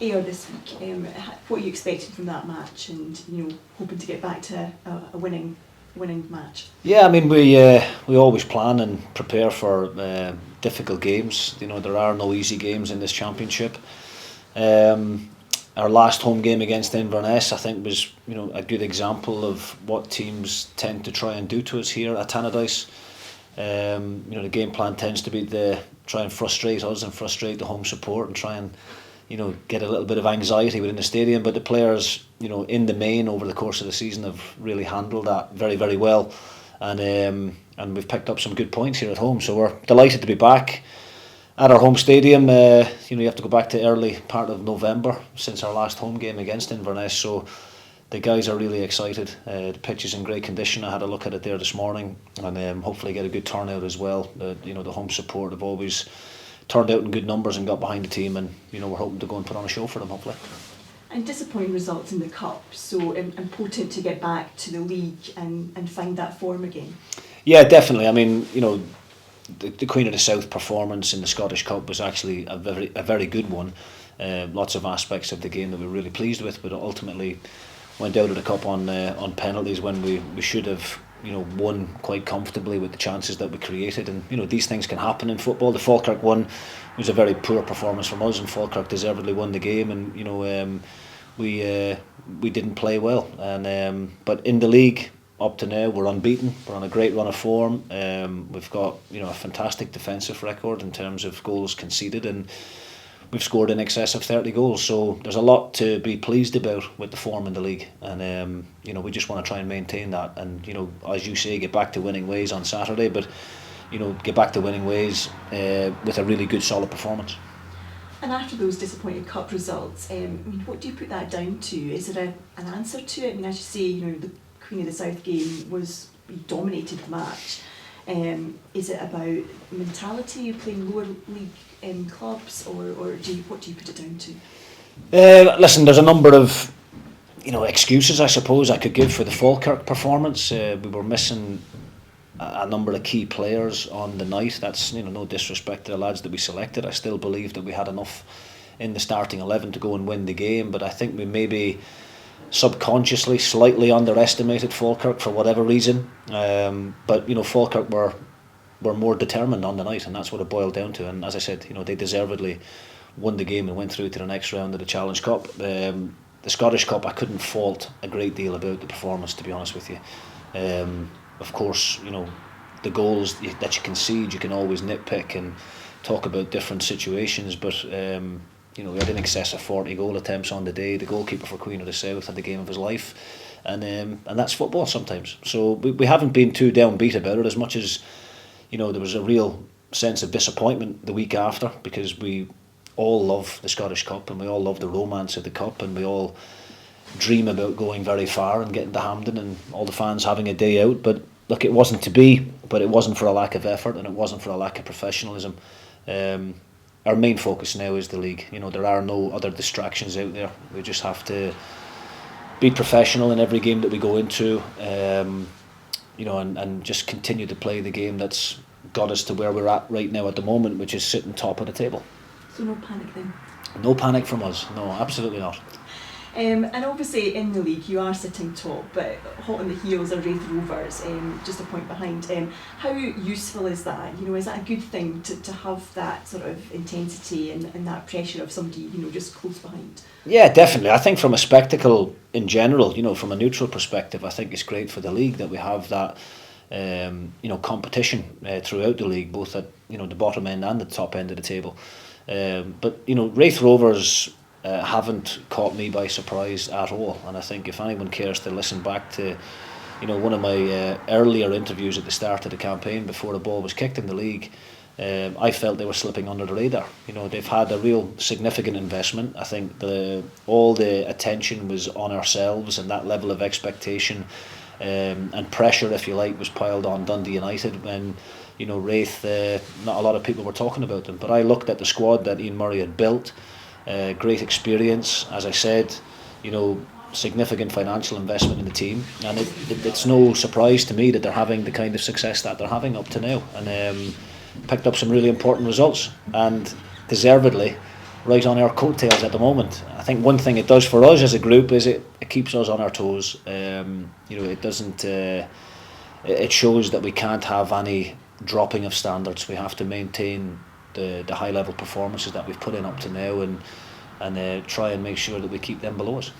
Ayr this week. What are you expecting from that match, and hoping to get back to a winning match? Yeah, I mean we always plan and prepare for difficult games. There are no easy games in this championship. Our last home game against Inverness, I think, was a good example of what teams tend to try and do to us here at Tannadice. The game plan tends to be to try and frustrate us and frustrate the home support and try and get a little bit of anxiety within the stadium. But the players, in the main over the course of the season have really handled that very, very well, and we've picked up some good points here at home. So we're delighted to be back at our home stadium. You have to go back to early part of November since our last home game against Inverness. So the guys are really excited. The pitch is in great condition. I had a look at it there this morning, and hopefully get a good turnout as well. The home support have always turned out in good numbers and got behind the team, and we're hoping to go and put on a show for them, hopefully. And disappointing results in the cup, so important to get back to the league and find that form again. Yeah, definitely. I mean, the Queen of the South performance in the Scottish Cup was actually a very good one. Lots of aspects of the game that we were really pleased with, but ultimately went out of the cup on penalties when we should have won quite comfortably with the chances that we created. And these things can happen in football. The Falkirk one was a very poor performance from us, and Falkirk deservedly won the game. And we didn't play well. And but in the league up to now, we're unbeaten. We're on a great run of form. We've got a fantastic defensive record in terms of goals conceded, and we've scored in excess of 30 goals. So there's a lot to be pleased about with the form in the league, and we just want to try and maintain that, and as you say, get back to winning ways on Saturday, but get back to winning ways with a really good solid performance. And after those disappointing cup results, what do you put that down to? Is it an answer to it? I mean, as you say, the Queen of the South game you dominated the match. Is it about mentality? You're playing lower league clubs, or what do you put it down to? Listen, there's a number of excuses I suppose I could give for the Falkirk performance. We were missing a number of key players on the night. That's no disrespect to the lads that we selected. I still believe that we had enough in the starting 11 to go and win the game, but I think we maybe subconsciously slightly underestimated Falkirk for whatever reason. But Falkirk were more determined on the night, and that's what it boiled down to. And as I said, they deservedly won the game and went through to the next round of the Challenge Cup. The Scottish Cup, I couldn't fault a great deal about the performance, to be honest with you. Of course, the goals that you concede, you can always nitpick and talk about different situations, but we had in excess of 40 goal attempts on the day. The goalkeeper for Queen of the South had the game of his life, and that's football sometimes. So we haven't been too downbeat about it, as much as there was a real sense of disappointment the week after, because we all love the Scottish Cup and we all love the romance of the Cup, and we all dream about going very far and getting to Hampden and all the fans having a day out. But look, it wasn't to be, but it wasn't for a lack of effort, and it wasn't for a lack of professionalism. Our main focus now is the league. There are no other distractions out there. We just have to be professional in every game that we go into, and just continue to play the game that's got us to where we're at right now at the moment, which is sitting top of the table. So no panic then? No panic from us. No, absolutely not. And obviously in the league you are sitting top, but hot on the heels are Raith Rovers, just a point behind. How useful is that? Is that a good thing to have that sort of intensity and that pressure of somebody just close behind? Yeah, definitely. I think from a spectacle in general, from a neutral perspective, I think it's great for the league that we have that competition throughout the league, both at the bottom end and the top end of the table. But Raith Rovers haven't caught me by surprise at all, and I think if anyone cares to listen back to one of my earlier interviews at the start of the campaign before the ball was kicked in the league, I felt they were slipping under the radar. They've had a real significant investment. I think all the attention was on ourselves, and that level of expectation and pressure, if you like, was piled on Dundee United when Raith, not a lot of people were talking about them. But I looked at the squad that Ian Murray had built. Great experience, as I said, significant financial investment in the team, and it's no surprise to me that they're having the kind of success that they're having up to now, and picked up some really important results, and deservedly right on our coattails at the moment. I think one thing it does for us as a group is it keeps us on our toes. It doesn't. It shows that we can't have any dropping of standards. We have to maintain the high level performances that we've put in up to now, and try and make sure that we keep them below us.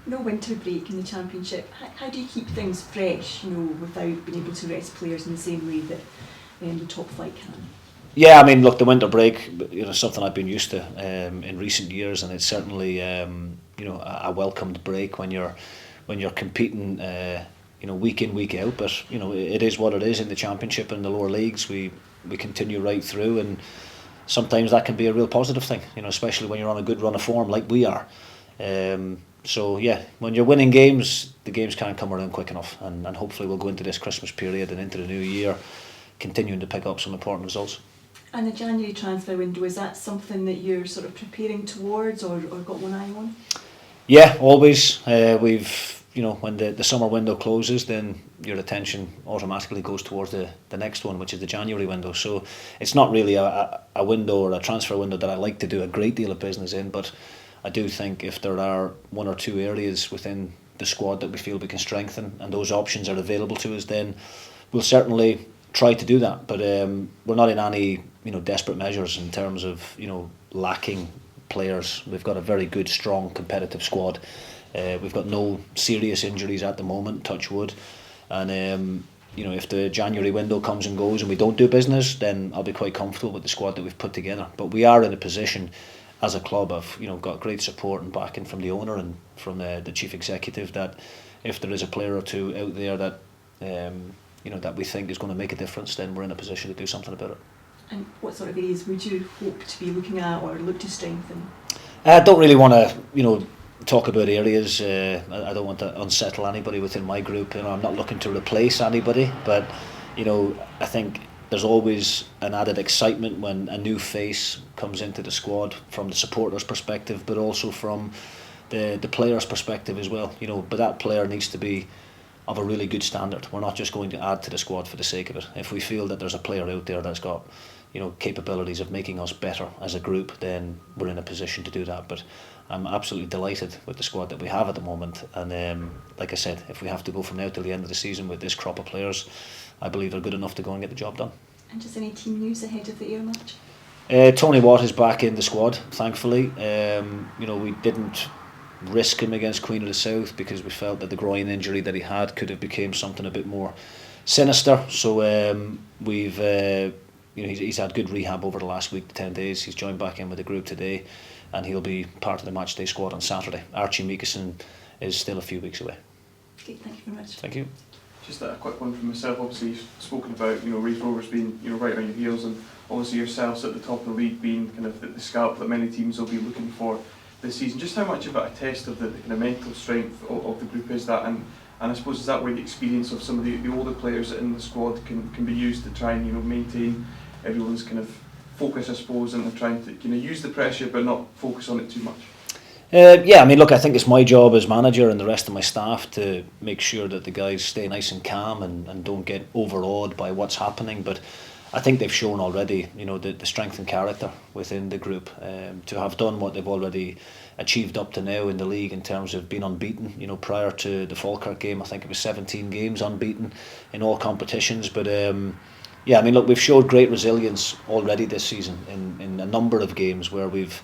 No winter break in the Championship. How do you keep things fresh, without being able to rest players in the same way that the top flight can? Yeah, I mean, look, the winter break, something I've been used to in recent years, and it's certainly a welcomed break when you're competing, week in, week out. But it is what it is in the Championship and the lower leagues. We continue right through, and sometimes that can be a real positive thing. Especially when you're on a good run of form like we are. So yeah, when you're winning games, the games can't come around quick enough, and hopefully we'll go into this Christmas period and into the new year, continuing to pick up some important results. And the January transfer window, is that something that you're sort of preparing towards or got one eye on? Yeah, always. We've, when the summer window closes, then your attention automatically goes towards the next one, which is the January window. So it's not really a window or a transfer window that I like to do a great deal of business in, but I do think if there are one or two areas within the squad that we feel we can strengthen and those options are available to us, then we'll certainly try to do that. But we're not in any desperate measures in terms of lacking players. We've got a very good, strong, competitive squad. We've got no serious injuries at the moment, touch wood. And if the January window comes and goes and we don't do business, then I'll be quite comfortable with the squad that we've put together. But we are in a position as a club of got great support and backing from the owner and from the chief executive, that if there is a player or two out there that that we think is going to make a difference, then we're in a position to do something about it. And what sort of areas would you hope to be looking at or look to strengthen? I don't really want to talk about areas. I don't want to unsettle anybody within my group. I'm not looking to replace anybody, but I think there's always an added excitement when a new face comes into the squad, from the supporters' perspective, but also from the players' perspective as well. But that player needs to be of a really good standard. We're not just going to add to the squad for the sake of it. If we feel that there's a player out there that's got capabilities of making us better as a group, then we're in a position to do that. But I'm absolutely delighted with the squad that we have at the moment, and like I said, if we have to go from now till the end of the season with this crop of players, I believe they're good enough to go and get the job done. And just any team news ahead of the Ayr match? Tony Watt is back in the squad, thankfully. We didn't risk him against Queen of the South because we felt that the groin injury that he had could have become something a bit more sinister. So he's had good rehab over the last week to 10 days. He's joined back in with the group today, and he'll be part of the matchday squad on Saturday. Archie Meekison is still a few weeks away. Okay, thank you very much. Thank you. Just a quick one from myself. Obviously, you've spoken about Raith Rovers being right on your heels, and obviously yourselves at the top of the league being kind of the scalp that many teams will be looking for this season. Just how much of a test of the kind of mental strength of the group is that, and I suppose is that where the experience of some of the older players in the squad can be used to try and maintain everyone's kind of focus, I suppose, and trying to use the pressure but not focus on it too much? Yeah, I mean, look, I think it's my job as manager and the rest of my staff to make sure that the guys stay nice and calm and don't get overawed by what's happening. But I think they've shown already, the strength and character within the group to have done what they've already achieved up to now in the league in terms of being unbeaten. Prior to the Falkirk game, I think it was 17 games unbeaten in all competitions. But yeah, I mean, look, we've showed great resilience already this season in a number of games where we've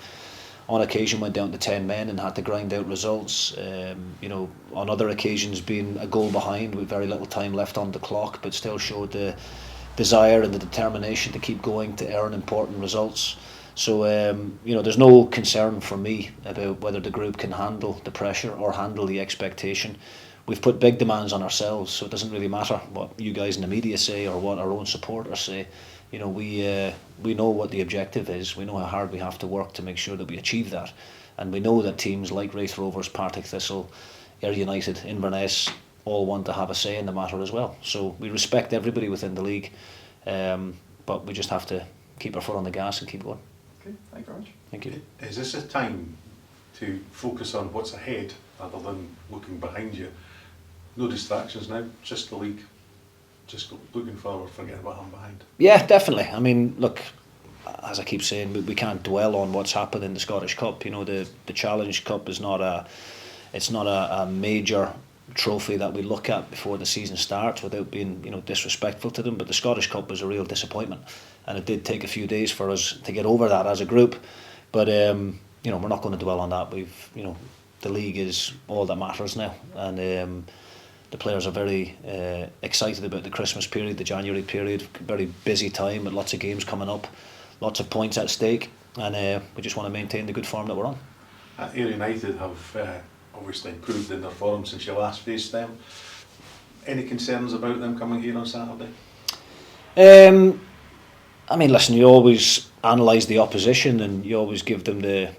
on occasion went down to 10 men and had to grind out results. On other occasions being a goal behind with very little time left on the clock, but still showed the desire and the determination to keep going to earn important results. So there's no concern for me about whether the group can handle the pressure or handle the expectation. We've put big demands on ourselves, so it doesn't really matter what you guys in the media say or what our own supporters say. We know what the objective is. We know how hard we have to work to make sure that we achieve that, and we know that teams like Raith Rovers, Partick Thistle, Ayr United, Inverness all want to have a say in the matter as well. So we respect everybody within the league, but we just have to keep our foot on the gas and keep going. Okay, thank you very much. Thank you. Is this a time to focus on what's ahead rather than looking behind you? No distractions now, just the league, just looking forward, forgetting what I'm behind. Yeah, definitely. I mean, look, as I keep saying, we can't dwell on what's happened in the Scottish Cup. You know, the Challenge Cup is not a major trophy that we look at before the season starts, without being, you know, disrespectful to them. But the Scottish Cup was a real disappointment, and it did take a few days for us to get over that as a group. But you know, we're not going to dwell on that. You know, the league is all that matters now, and the players are very excited about the Christmas period, the January period. Very busy time with lots of games coming up, lots of points at stake, and we just want to maintain the good form that we're on. Ayr United have obviously improved in their form since you last faced them. Any concerns about them coming here on Saturday? I mean, listen, you always analyse the opposition, and you always give them the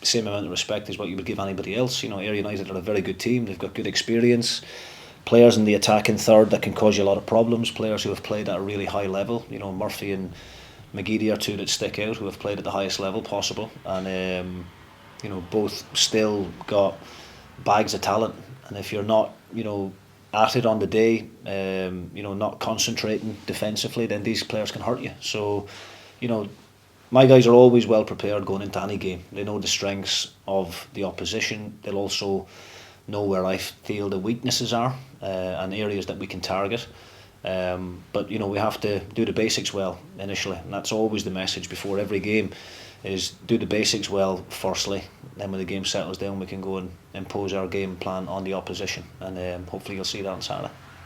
same amount of respect as what you would give anybody else. You know, Ayr United are a very good team. They've got good experience, players in the attacking third that can cause you a lot of problems, players who have played at a really high level. You know, Murphy and McGeady are two that stick out, who have played at the highest level possible, and you know, both still got bags of talent. And if you're not, you know, at it on the day, you know, not concentrating defensively, then these players can hurt you. So, you know, my guys are always well prepared going into any game. They know the strengths of the opposition. They'll also know where I feel the weaknesses are, and areas that we can target. But you know, we have to do the basics well initially, and that's always the message before every game, is do the basics well firstly. Then when the game settles down, we can go and impose our game plan on the opposition, and hopefully you'll see that on Saturday.